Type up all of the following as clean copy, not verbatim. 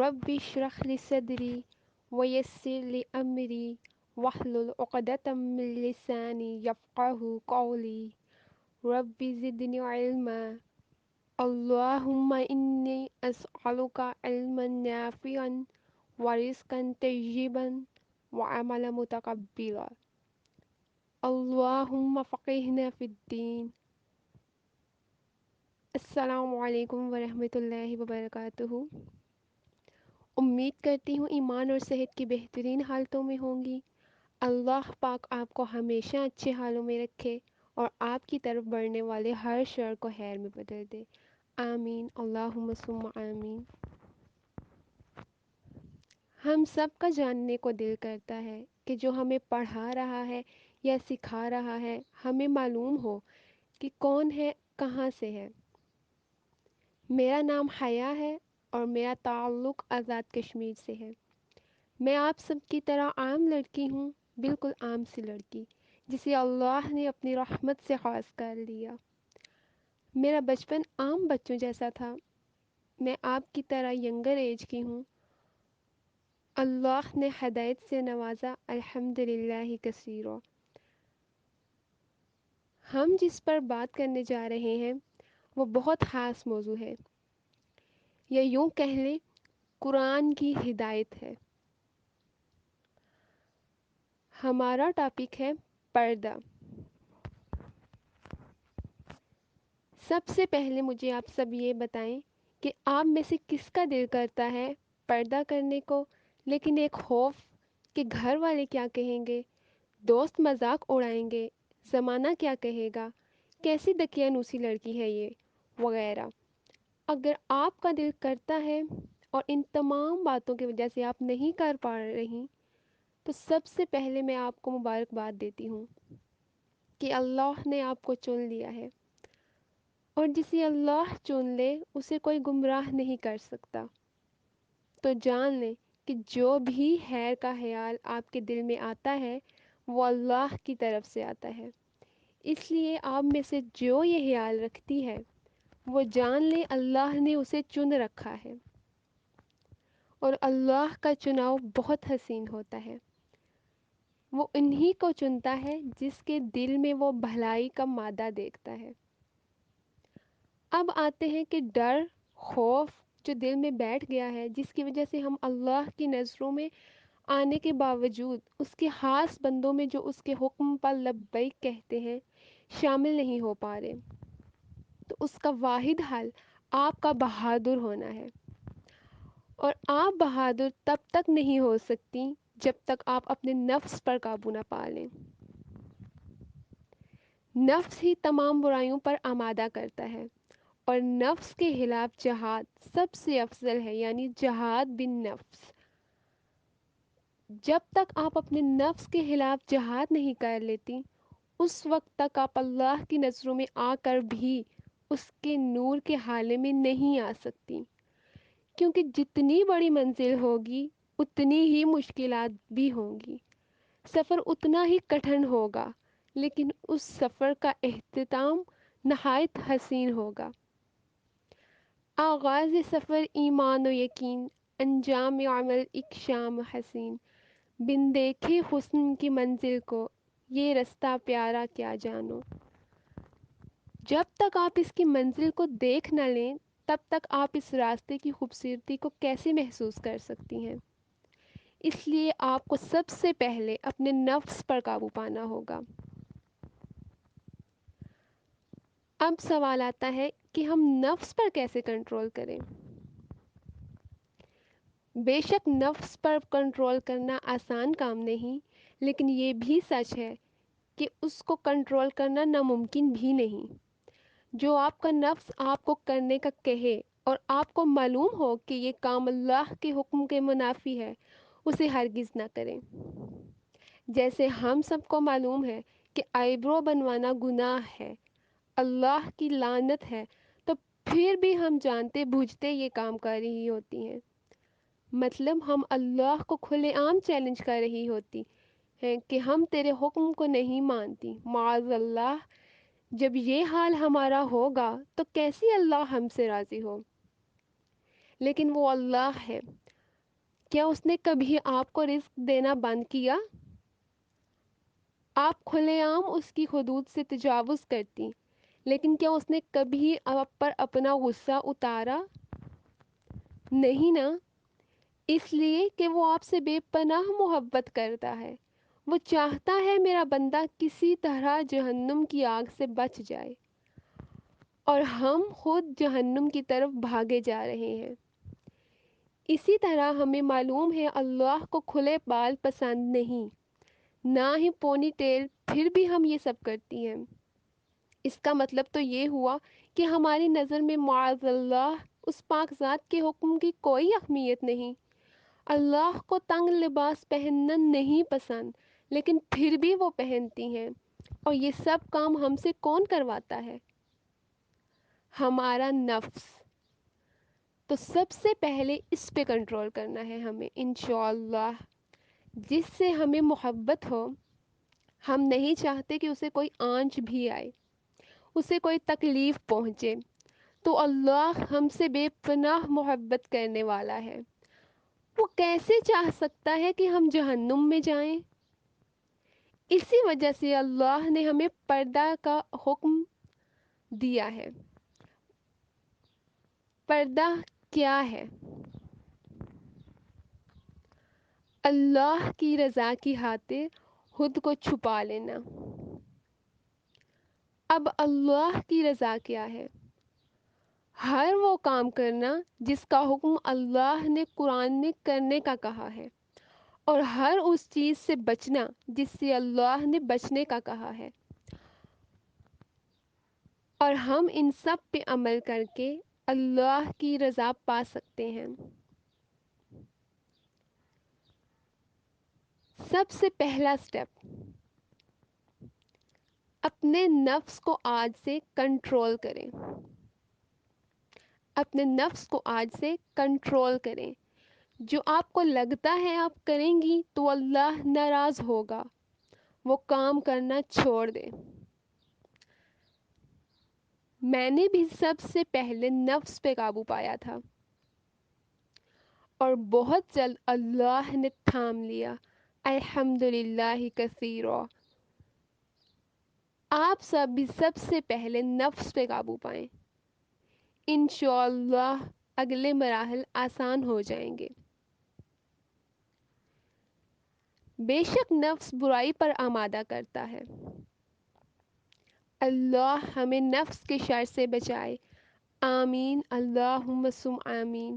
رب اشرح لي صدري ويسر لي أمري واحلل عقدة من لساني يفقه قولي رب زدني علما اللهم إني أسألك علما نافعا ورزقا طيبا وعملا متقبلا اللهم فقهنا في الدين. السلام علیکم ورحمۃ اللہ وبرکاتہ. امید کرتی ہوں ایمان اور صحت کی بہترین حالتوں میں ہوں گی. اللہ پاک آپ کو ہمیشہ اچھے حالوں میں رکھے اور آپ کی طرف بڑھنے والے ہر شر کو خیر میں بدل دے. آمین اللہم ثم آمین. ہم سب کا جاننے کو دل کرتا ہے کہ جو ہمیں پڑھا رہا ہے یا سکھا رہا ہے ہمیں معلوم ہو کہ کون ہے، کہاں سے ہے. میرا نام حیا ہے اور میرا تعلق آزاد کشمیر سے ہے. میں آپ سب کی طرح عام لڑکی ہوں، بالکل عام سی لڑکی جسے اللہ نے اپنی رحمت سے خاص کر لیا. میرا بچپن عام بچوں جیسا تھا. میں آپ کی طرح ینگر ایج کی ہوں. اللہ نے ہدایت سے نوازا، الحمدللہ کثیرا. ہم جس پر بات کرنے جا رہے ہیں وہ بہت خاص موضوع ہے، یا یوں کہہ لیں قرآن کی ہدایت ہے. ہمارا ٹاپک ہے پردہ. سب سے پہلے مجھے آپ سب یہ بتائیں کہ آپ میں سے کس کا دل کرتا ہے پردہ کرنے کو، لیکن ایک خوف کہ گھر والے کیا کہیں گے، دوست مذاق اڑائیں گے، زمانہ کیا کہے گا، کیسی دقیانوسی لڑکی ہے یہ، وغیرہ. اگر آپ کا دل کرتا ہے اور ان تمام باتوں کی وجہ سے آپ نہیں کر پا رہی، تو سب سے پہلے میں آپ کو مبارکباد دیتی ہوں کہ اللہ نے آپ کو چن لیا ہے، اور جسے اللہ چن لے اسے کوئی گمراہ نہیں کر سکتا. تو جان لیں کہ جو بھی خیر کا خیال آپ کے دل میں آتا ہے وہ اللہ کی طرف سے آتا ہے. اس لیے آپ میں سے جو یہ خیال رکھتی ہے وہ جان لیں اللہ نے اسے چن رکھا ہے، اور اللہ کا چناؤ بہت حسین ہوتا ہے. وہ انہی کو چنتا ہے جس کے دل میں وہ بھلائی کا مادہ دیکھتا ہے. اب آتے ہیں کہ ڈر، خوف جو دل میں بیٹھ گیا ہے، جس کی وجہ سے ہم اللہ کی نظروں میں آنے کے باوجود اس کے خاص بندوں میں جو اس کے حکم پر لبیک کہتے ہیں شامل نہیں ہو پا رہے. تو اس کا واحد حل آپ کا بہادر ہونا ہے. اور آپ بہادر تب تک نہیں ہو سکتی جب تک آپ اپنے نفس پر قابو نہ پا لیں. نفس ہی تمام برائیوں پر آمادہ کرتا ہے، اور نفس کے خلاف جہاد سب سے افضل ہے، یعنی جہاد بن نفس. جب تک آپ اپنے نفس کے خلاف جہاد نہیں کر لیتی اس وقت تک آپ اللہ کی نظروں میں آ کر بھی اس کے نور کے حالے میں نہیں آ سکتی. کیونکہ جتنی بڑی منزل ہوگی اتنی ہی مشکلات بھی ہوں گی، سفر اتنا ہی کٹھن ہوگا، لیکن اس سفر کا اختتام نہایت حسین ہوگا. آغاز سفر ایمان و یقین، انجام عمل ایک شام حسین. بن دیکھے حسن کی منزل کو، یہ رستہ پیارا کیا جانو. جب تک آپ اس کی منزل کو دیکھ نہ لیں تب تک آپ اس راستے کی خوبصورتی کو کیسے محسوس کر سکتی ہیں. اس لیے آپ کو سب سے پہلے اپنے نفس پر قابو پانا ہوگا. اب سوال آتا ہے کہ ہم نفس پر کیسے کنٹرول کریں. بے شک نفس پر کنٹرول کرنا آسان کام نہیں، لیکن یہ بھی سچ ہے کہ اس کو کنٹرول کرنا ناممکن بھی نہیں. جو آپ کا نفس آپ کو کرنے کا کہے اور آپ کو معلوم ہو کہ یہ کام اللہ کے حکم کے منافی ہے، اسے ہرگز نہ کریں. جیسے ہم سب کو معلوم ہے کہ آئیبرو بنوانا گناہ ہے، اللہ کی لعنت ہے، تو پھر بھی ہم جانتے بوجھتے یہ کام کر رہی ہوتی ہیں. مطلب ہم اللہ کو کھلے عام چیلنج کر رہی ہوتی ہیں کہ ہم تیرے حکم کو نہیں مانتی. معاذ اللہ، جب یہ حال ہمارا ہوگا تو کیسی اللہ ہم سے راضی ہو. لیکن وہ اللہ ہے، کیا اس نے کبھی آپ کو رزق دینا بند کیا؟ آپ کھلے عام اس کی حدود سے تجاوز کرتی، لیکن کیا اس نے کبھی آپ پر اپنا غصہ اتارا؟ نہیں نا، اس لیے کہ وہ آپ سے بے پناہ محبت کرتا ہے۔ وہ چاہتا ہے میرا بندہ کسی طرح جہنم کی آگ سے بچ جائے، اور ہم خود جہنم کی طرف بھاگے جا رہے ہیں۔ اسی طرح ہمیں معلوم ہے اللہ کو کھلے بال پسند نہیں، نہ ہی پونی ٹیل، پھر بھی ہم یہ سب کرتی ہیں۔ اس کا مطلب تو یہ ہوا کہ ہماری نظر میں معاذ اللہ اس پاک ذات کے حکم کی کوئی اہمیت نہیں۔ اللہ کو تنگ لباس پہننا نہیں پسند، لیکن پھر بھی وہ پہنتی ہیں۔ اور یہ سب کام ہم سے کون کرواتا ہے؟ ہمارا نفس۔ تو سب سے پہلے اس پہ کنٹرول کرنا ہے ہمیں انشاءاللہ، جس سے ہمیں محبت ہو۔ ہم نہیں چاہتے کہ اسے کوئی آنچ بھی آئے، اسے کوئی تکلیف پہنچے، تو اللہ ہم سے بے پناہ محبت کرنے والا ہے۔ وہ کیسے چاہ سکتا ہے کہ ہم جہنم میں جائیں؟ اسی وجہ سے اللہ نے ہمیں پردہ کا حکم دیا ہے۔ پردہ کیا ہے؟ اللہ کی رضا کی خاطر خود کو چھپا لینا۔ اب اللہ کی رضا کیا ہے؟ ہر وہ کام کرنا جس کا حکم اللہ نے قرآن میں کرنے کا کہا ہے، اور ہر اس چیز سے بچنا جس سے اللہ نے بچنے کا کہا ہے، اور ہم ان سب پہ عمل کر کے اللہ کی رضا پا سکتے ہیں۔ سب سے پہلا سٹیپ، اپنے نفس کو آج سے کنٹرول کریں۔ اپنے نفس کو آج سے کنٹرول کریں۔ جو آپ کو لگتا ہے آپ کریں گی تو اللہ ناراض ہوگا، وہ کام کرنا چھوڑ دیں۔ میں نے بھی سب سے پہلے نفس پہ قابو پایا تھا، اور بہت جلد اللہ نے تھام لیا، الحمدللہ کثیرا۔ آپ سب بھی سب سے پہلے نفس پہ قابو پائیں، انشاءاللہ اگلے مراحل آسان ہو جائیں گے۔ بے شک نفس برائی پر آمادہ کرتا ہے۔ اللہ ہمیں نفس کے شر سے بچائے، آمین اللہم ثم آمین۔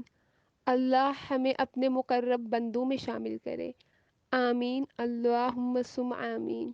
اللہ ہمیں اپنے مقرب بندوں میں شامل کرے، آمین اللہم ثم آمین۔